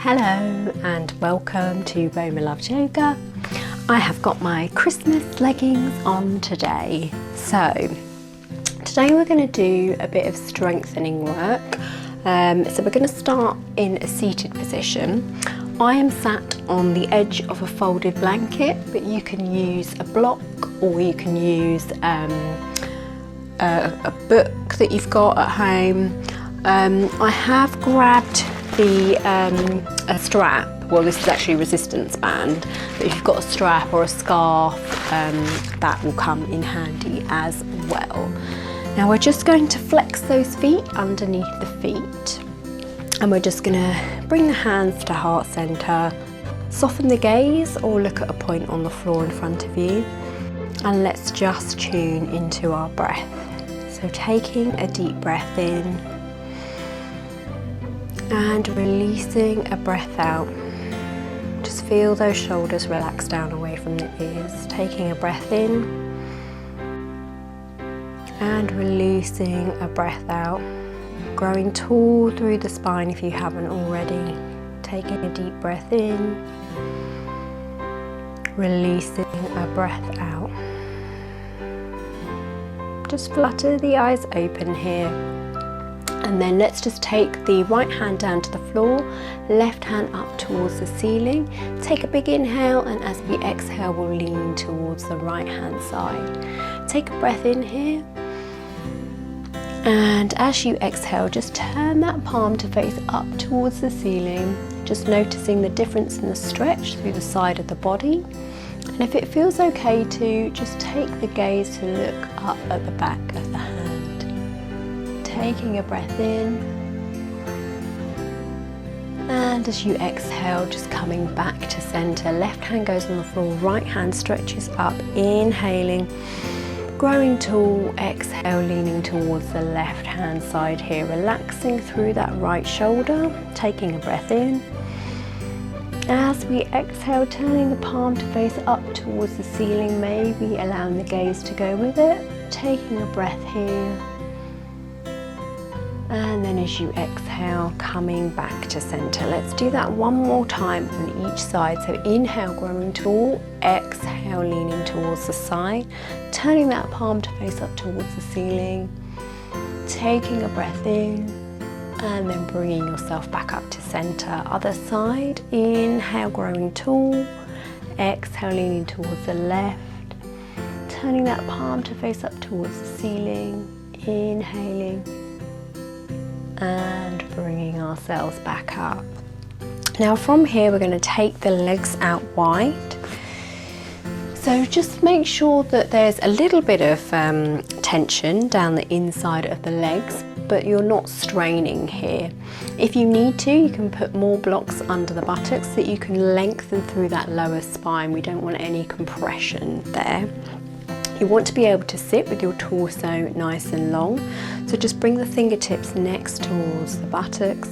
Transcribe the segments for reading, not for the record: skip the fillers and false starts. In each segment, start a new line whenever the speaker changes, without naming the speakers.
Hello and welcome to Roma Loves Yoga. I have got my Christmas leggings on today. So today we're going to do a bit of strengthening work. So we're going to start in a seated position. I am sat on the edge of a folded blanket, but you can use a block or you can use a book that you've got at home. I have grabbed a strap. Well, this is actually a resistance band, but if you've got a strap or a scarf, that will come in handy as well. Now we're just going to flex those feet underneath the feet, and we're just going to bring the hands to heart center, soften the gaze or look at a point on the floor in front of you, and let's just tune into our breath. So taking a deep breath in and releasing a breath out. Just feel those shoulders relax down away from the ears. Taking a breath in and releasing a breath out. Growing tall through the spine if you haven't already. Taking a deep breath in, releasing a breath out. Just flutter the eyes open here. And then let's just take the right hand down to the floor, left hand up towards the ceiling. Take a big inhale, and as we exhale, we'll lean towards the right hand side. Take a breath in here. And as you exhale, just turn that palm to face up towards the ceiling, just noticing the difference in the stretch through the side of the body. And if it feels okay to, just take the gaze to look up at the back of the hand. Taking a breath in, and as you exhale, just coming back to center. Left hand goes on the floor, right hand stretches up, inhaling, growing tall, exhale, leaning towards the left hand side here, relaxing through that right shoulder, taking a breath in. As we exhale, turning the palm to face up towards the ceiling, maybe allowing the gaze to go with it, taking a breath here. And then as you exhale, coming back to center. Let's do that one more time on each side. So inhale, growing tall, exhale, leaning towards the side, turning that palm to face up towards the ceiling, taking a breath in, and then bringing yourself back up to center. Other side, inhale, growing tall, exhale, leaning towards the left, turning that palm to face up towards the ceiling, inhaling, and bringing ourselves back up. Now from here we're going to take the legs out wide. So just make sure that there's a little bit of tension down the inside of the legs, but you're not straining here. If you need to, you can put more blocks under the buttocks so that you can lengthen through that lower spine. We don't want any compression there. You want to be able to sit with your torso nice and long, so just bring the fingertips next towards the buttocks,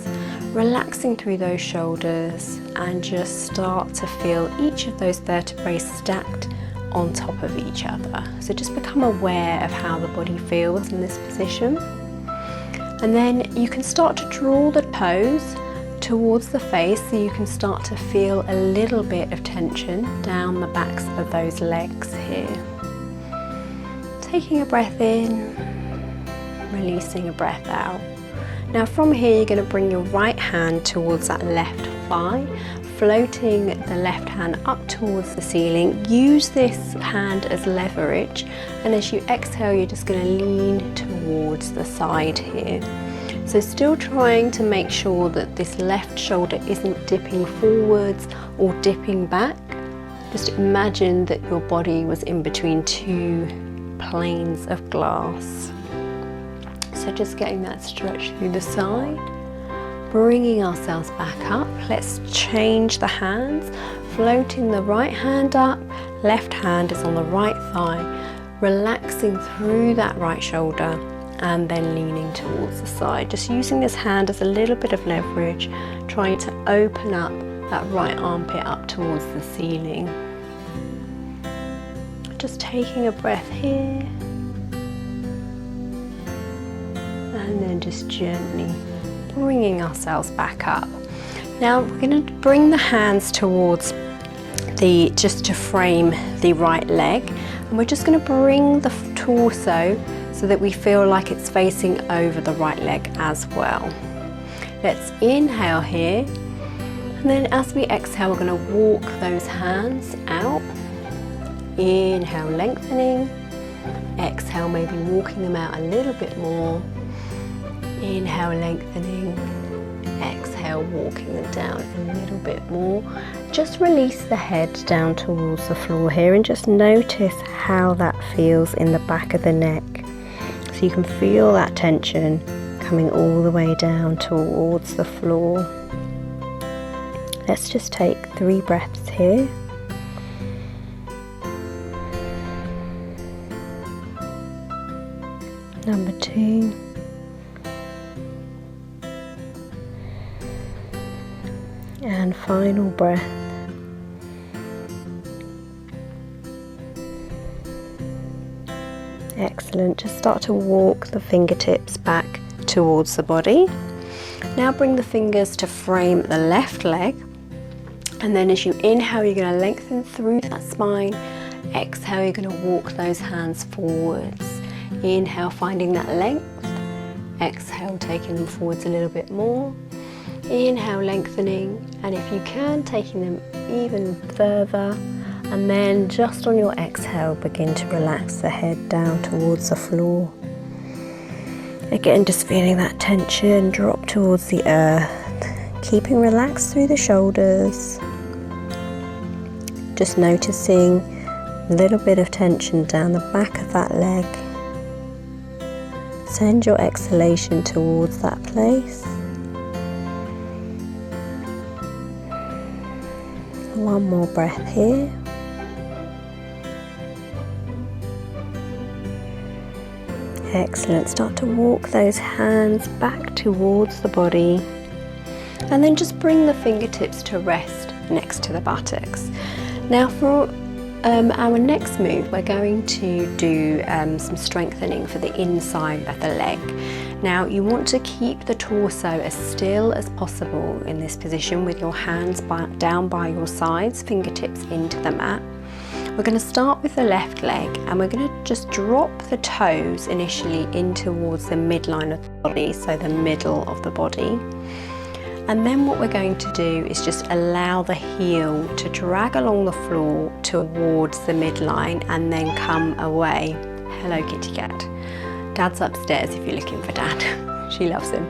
relaxing through those shoulders, and just start to feel each of those vertebrae stacked on top of each other. So just become aware of how the body feels in this position. And then you can start to draw the toes towards the face so you can start to feel a little bit of tension down the backs of those legs here. Taking a breath in, releasing a breath out. Now from here you're going to bring your right hand towards that left thigh, floating the left hand up towards the ceiling. Use this hand as leverage, and as you exhale you're just going to lean towards the side here. So still trying to make sure that this left shoulder isn't dipping forwards or dipping back. Just imagine that your body was in between two planes of glass. So just getting that stretch through the side, bringing ourselves back up. Let's change the hands, floating the right hand up, left hand is on the right thigh, relaxing through that right shoulder, and then leaning towards the side. Just using this hand as a little bit of leverage, trying to open up that right armpit up towards the ceiling. Just taking a breath here, and then just gently bringing ourselves back up. Now we're going to bring the hands towards just to frame the right leg, and we're just going to bring the torso so that we feel like it's facing over the right leg as well. Let's inhale here, and then as we exhale we're going to walk those hands out. Inhale, lengthening. Exhale, maybe walking them out a little bit more. Inhale, lengthening. Exhale, walking them down a little bit more. Just release the head down towards the floor here and just notice how that feels in the back of the neck. So you can feel that tension coming all the way down towards the floor. Let's just take 3 breaths here. Number 2. And final breath. Excellent. Just start to walk the fingertips back towards the body. Now bring the fingers to frame the left leg, and then as you inhale you're going to lengthen through that spine. Exhale, you're going to walk those hands forwards. Inhale, finding that length. Exhale, taking them forwards a little bit more. Inhale, lengthening, and if you can, taking them even further, and then just on your exhale begin to relax the head down towards the floor. Again, just feeling that tension drop towards the earth, keeping relaxed through the shoulders. Just noticing a little bit of tension down the back of that leg. Send your exhalation towards that place. One more breath here. Excellent. Start to walk those hands back towards the body, and then just bring the fingertips to rest next to the buttocks. Now for our next move, we're going to do some strengthening for the inside of the leg. Now you want to keep the torso as still as possible in this position with your hands down by your sides, fingertips into the mat. We're going to start with the left leg, and we're going to just drop the toes initially in towards the midline of the body, so the middle of the body. And then what we're going to do is just allow the heel to drag along the floor towards the midline and then come away. Hello, kitty cat. Dad's upstairs if you're looking for Dad. She loves him.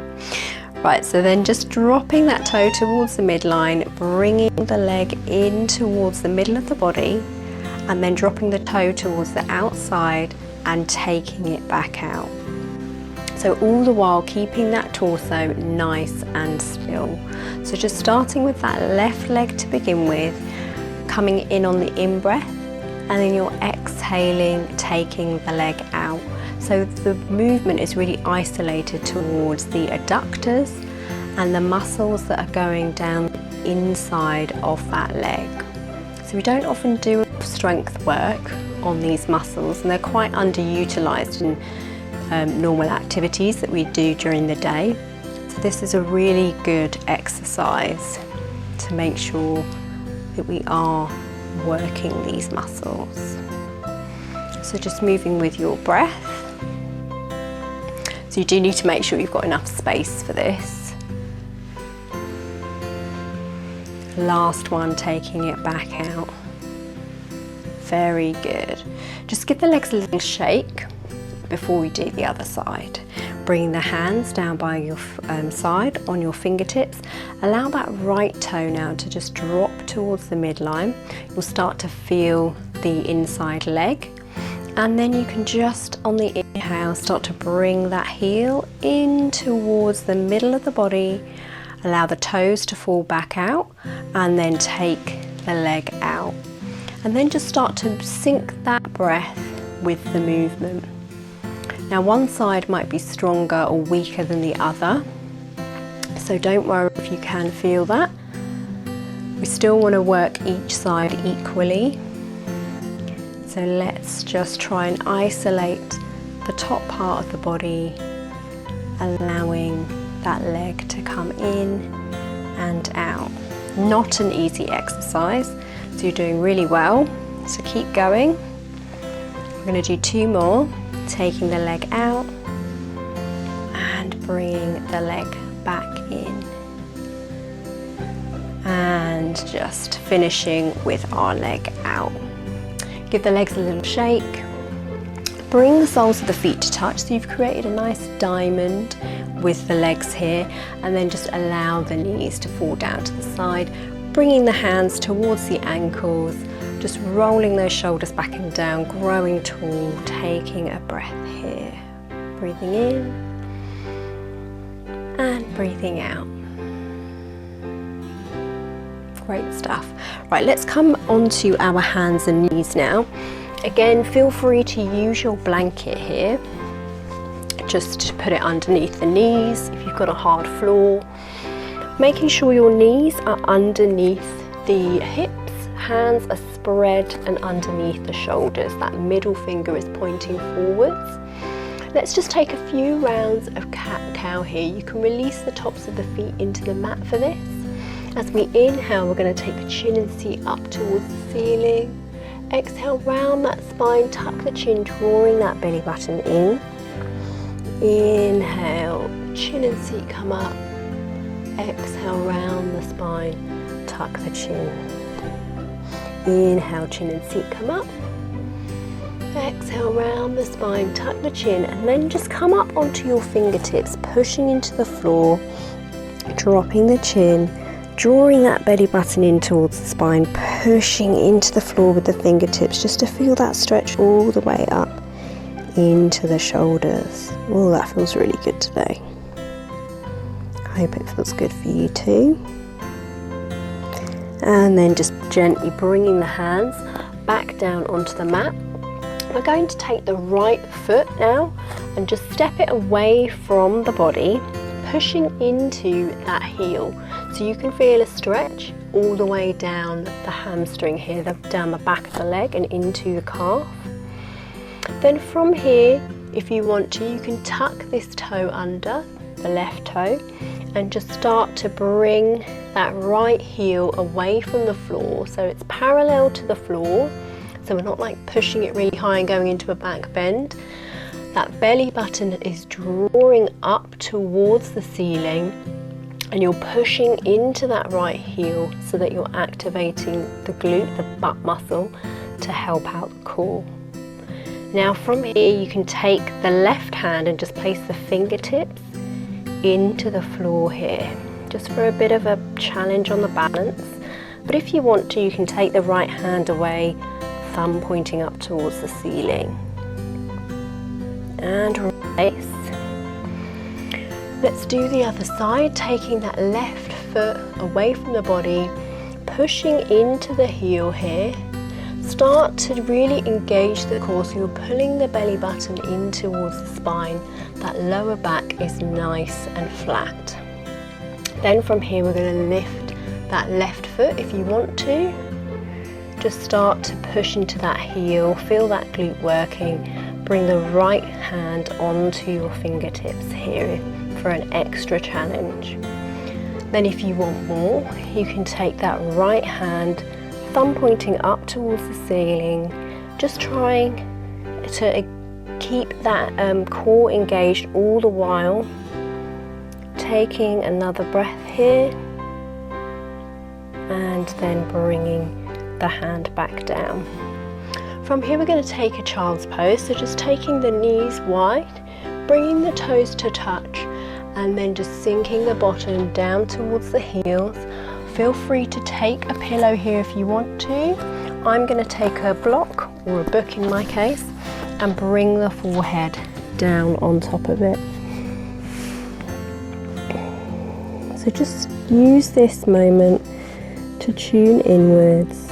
Right, so then just dropping that toe towards the midline, bringing the leg in towards the middle of the body, and then dropping the toe towards the outside and taking it back out. So all the while keeping that torso nice and still. So just starting with that left leg to begin with, coming in on the in-breath, and then you're exhaling, taking the leg out. So the movement is really isolated towards the adductors and the muscles that are going down the inside of that leg. So we don't often do strength work on these muscles, and they're quite underutilized in normal activities that we do during the day. So this is a really good exercise to make sure that we are working these muscles. So just moving with your breath. So you do need to make sure you've got enough space for this. Last one, taking it back out. Very good. Just give the legs a little shake before we do the other side. Bringing the hands down by your side on your fingertips. Allow that right toe now to just drop towards the midline. You'll start to feel the inside leg. And then you can just, on the inhale, start to bring that heel in towards the middle of the body. Allow the toes to fall back out, and then take the leg out. And then just start to sync that breath with the movement. Now one side might be stronger or weaker than the other, so don't worry if you can feel that. We still want to work each side equally. So let's just try and isolate the top part of the body, allowing that leg to come in and out. Not an easy exercise, so you're doing really well. So keep going. We're going to do 2 more, taking the leg out and bringing the leg back in. And just finishing with our leg out. Give the legs a little shake. Bring the soles of the feet to touch, so you've created a nice diamond with the legs here, and then just allow the knees to fall down to the side, bringing the hands towards the ankles, just rolling those shoulders back and down, growing tall, taking a breath here. Breathing in and breathing out. Great stuff. Right, let's come onto our hands and knees now. Again, feel free to use your blanket here, just to put it underneath the knees if you've got a hard floor. Making sure your knees are underneath the hips, hands are spread and underneath the shoulders. That middle finger is pointing forwards. Let's just take a few rounds of cat-cow here. You can release the tops of the feet into the mat for this. As we inhale, we're going to take the chin and seat up towards the ceiling. Exhale, round that spine, tuck the chin, drawing that belly button in. Inhale, chin and seat come up. Exhale, round the spine, tuck the chin. Inhale, chin and seat come up. Exhale, round the spine, tuck the chin, and then just come up onto your fingertips, pushing into the floor, dropping the chin, drawing that belly button in towards the spine, pushing into the floor with the fingertips, just to feel that stretch all the way up into the shoulders. Oh, that feels really good today. I hope it feels good for you too. And then just gently bringing the hands back down onto the mat. We're going to take the right foot now and just step it away from the body, pushing into that heel. So you can feel a stretch all the way down the hamstring here, down the back of the leg and into the calf. Then from here, if you want to, you can tuck this toe under, the left toe, and just start to bring that right heel away from the floor, so it's parallel to the floor, so we're not like pushing it really high and going into a back bend. That belly button is drawing up towards the ceiling, and you're pushing into that right heel so that you're activating the glute, the butt muscle, to help out the core. Now from here, you can take the left hand and just place the fingertips into the floor here, just for a bit of a challenge on the balance. But if you want to, you can take the right hand away, thumb pointing up towards the ceiling. And release. Let's do the other side, taking that left foot away from the body, pushing into the heel here. Start to really engage the core, so you're pulling the belly button in towards the spine. That lower back is nice and flat. Then from here, we're going to lift that left foot if you want to. Just start to push into that heel, feel that glute working. Bring the right hand onto your fingertips here for an extra challenge. Then if you want more, you can take that right hand, thumb pointing up towards the ceiling, just trying to keep that core engaged all the while. Taking another breath here, and then bringing the hand back down. From here, we're going to take a child's pose, so just taking the knees wide, bringing the toes to touch, and then just sinking the bottom down towards the heels. Feel free to take a pillow here if you want to. I'm going to take a block, or a book in my case, and bring the forehead down on top of it. So just use this moment to tune inwards.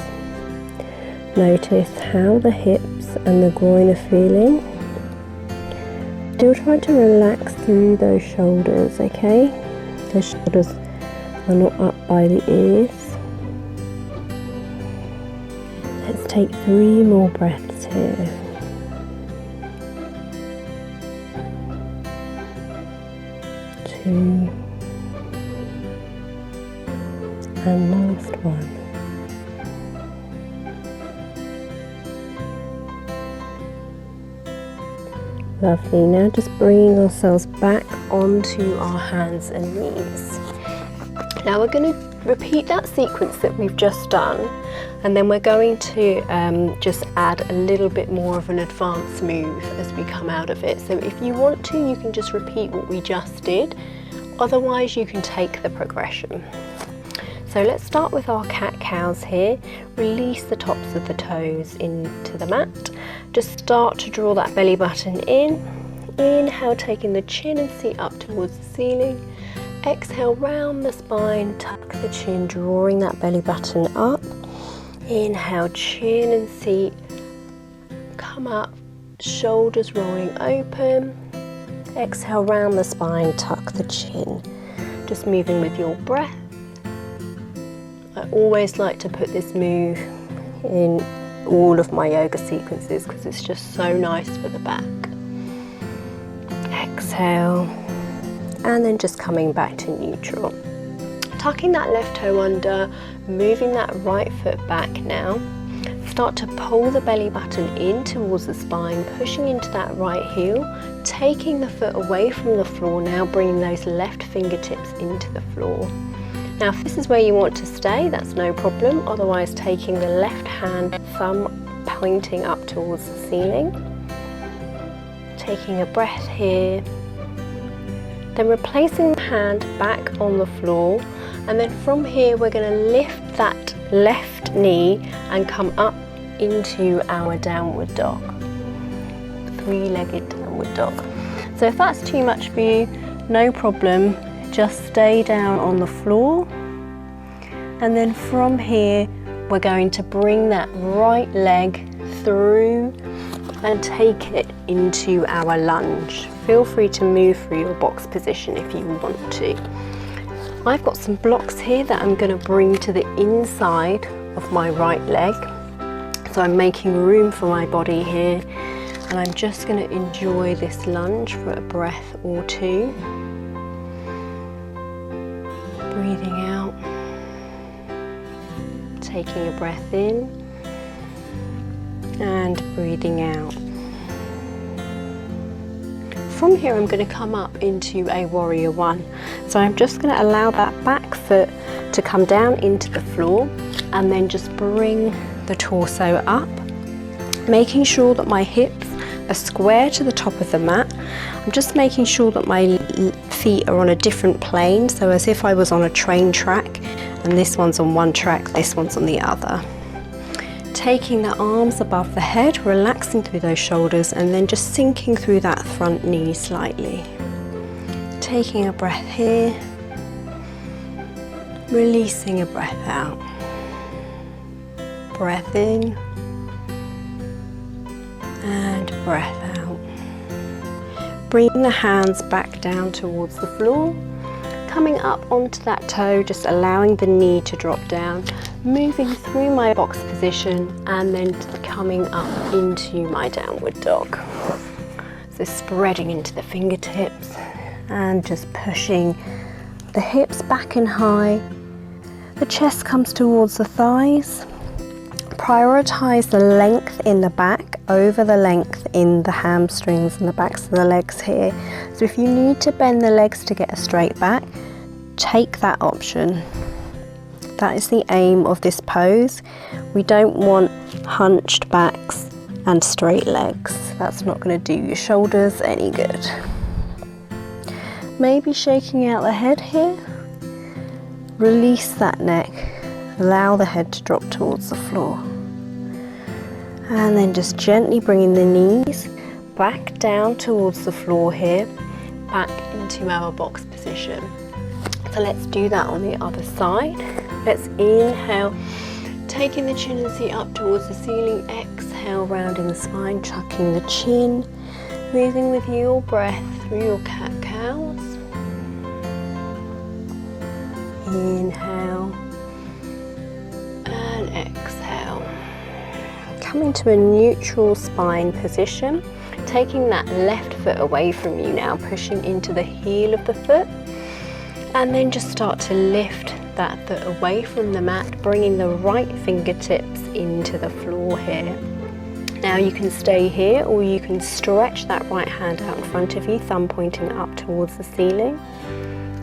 Notice how the hips and the groin are feeling. Still try to relax through those shoulders, okay? Those shoulders are not up by the ears. Let's take 3 more breaths here. 2, And last one. Lovely. Now just bringing ourselves back onto our hands and knees. Now we're going to repeat that sequence that we've just done, and then we're going to just add a little bit more of an advanced move as we come out of it. So if you want to, you can just repeat what we just did. Otherwise, you can take the progression. So let's start with our cat-cows here. Release the tops of the toes into the mat. Just start to draw that belly button in. Inhale, taking the chin and seat up towards the ceiling. Exhale, round the spine, tuck the chin, drawing that belly button up. Inhale, chin and seat, come up, shoulders rolling open. Exhale, round the spine, tuck the chin. Just moving with your breath. I always like to put this move in all of my yoga sequences because it's just so nice for the back. Exhale, and then just coming back to neutral. Tucking that left toe under, moving that right foot back now. Start to pull the belly button in towards the spine, pushing into that right heel, taking the foot away from the floor now, bringing those left fingertips into the floor. Now if this is where you want to stay, that's no problem. Otherwise, taking the left hand, thumb pointing up towards the ceiling. Taking a breath here. Then replacing the hand back on the floor. And then from here, we're going to lift that left knee and come up into our downward dog. Three-legged downward dog. So if that's too much for you, no problem. Just stay down on the floor, and then from here we're going to bring that right leg through and take it into our lunge. Feel free to move through your box position if you want to. I've got some blocks here that I'm going to bring to the inside of my right leg, so I'm making room for my body here, and I'm just going to enjoy this lunge for a breath or two. Breathing out, taking a breath in and breathing out. From here I'm going to come up into a warrior one. So I'm just going to allow that back foot to come down into the floor and then just bring the torso up, making sure that my hips are square to the top of the mat. I'm just making sure that my feet are on a different plane, so as if I was on a train track, and this one's on one track, this one's on the other. Taking the arms above the head, relaxing through those shoulders, and then just sinking through that front knee slightly. Taking a breath here, releasing a breath out. Breath in and breath out. Bringing the hands back down towards the floor, coming up onto that toe, just allowing the knee to drop down, moving through my box position and then coming up into my downward dog. So spreading into the fingertips and just pushing the hips back and high. The chest comes towards the thighs. Prioritize the length in the back over the length in the hamstrings and the backs of the legs here. So if you need to bend the legs to get a straight back, take that option. That is the aim of this pose. We don't want hunched backs and straight legs. That's not going to do your shoulders any good. Maybe shaking out the head here. Release that neck. Allow the head to drop towards the floor. And then just gently bringing the knees back down towards the floor here, back into our box position. So let's do that on the other side. Let's inhale, taking the chin and seat up towards the ceiling. Exhale, rounding the spine, tucking the chin, moving with your breath through your cat-cows. Inhale and exhale. Coming to a neutral spine position, taking that left foot away from you now, pushing into the heel of the foot, and then just start to lift that foot away from the mat, bringing the right fingertips into the floor here. Now you can stay here, or you can stretch that right hand out in front of you, thumb pointing up towards the ceiling.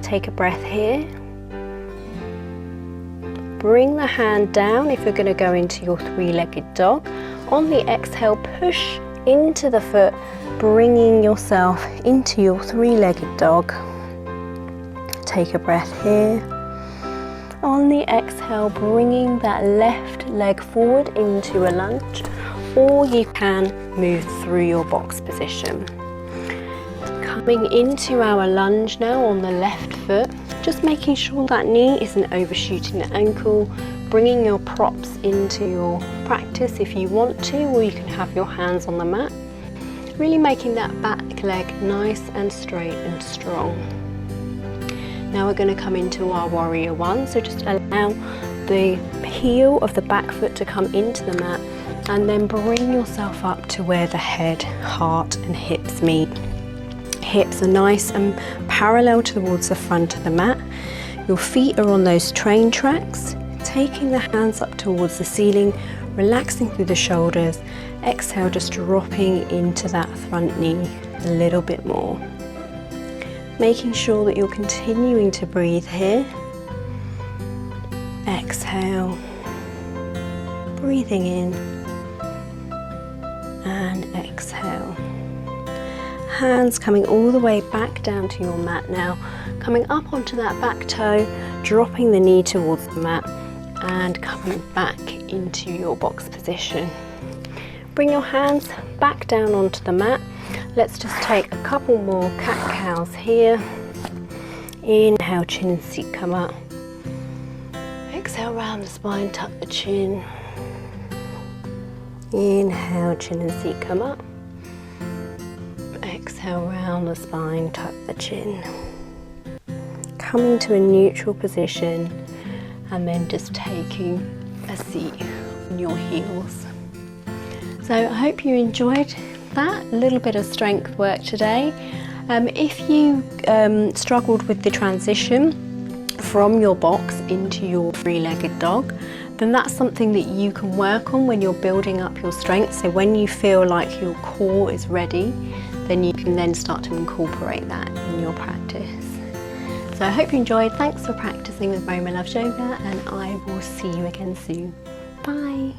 Take a breath here. Bring the hand down if you're going to go into your three-legged dog. On the exhale, push into the foot, bringing yourself into your three-legged dog. Take a breath here. On the exhale, bringing that left leg forward into a lunge, or you can move through your box position. Coming into our lunge now on the left foot, just making sure that knee isn't overshooting the ankle, bringing your props into your practice if you want to, or you can have your hands on the mat. Really making that back leg nice and straight and strong. Now we're going to come into our warrior one, so just allow the heel of the back foot to come into the mat, and then bring yourself up to where the head, heart and hips meet. Hips are nice and parallel towards the front of the mat. Your feet are on those train tracks. Taking the hands up towards the ceiling, relaxing through the shoulders. Exhale, just dropping into that front knee a little bit more. Making sure that you're continuing to breathe here. Exhale, breathing in and exhale. Hands coming all the way back down to your mat now, coming up onto that back toe, dropping the knee towards the mat and coming back into your box position. Bring your hands back down onto the mat. Let's just take a couple more cat-cows here. Inhale, chin and seat come up. Exhale, round the spine, tuck the chin. Inhale, chin and seat come up. Exhale, round the spine, tuck the chin. Coming to a neutral position and then just taking a seat on your heels. So I hope you enjoyed that little bit of strength work today. If you struggled with the transition from your box into your three-legged dog, then that's something that you can work on when you're building up your strength. So when you feel like your core is ready, then you can then start to incorporate that in your practice. So I hope you enjoyed. Thanks for practicing with Roma Loves Yoga, and I will see you again soon. Bye.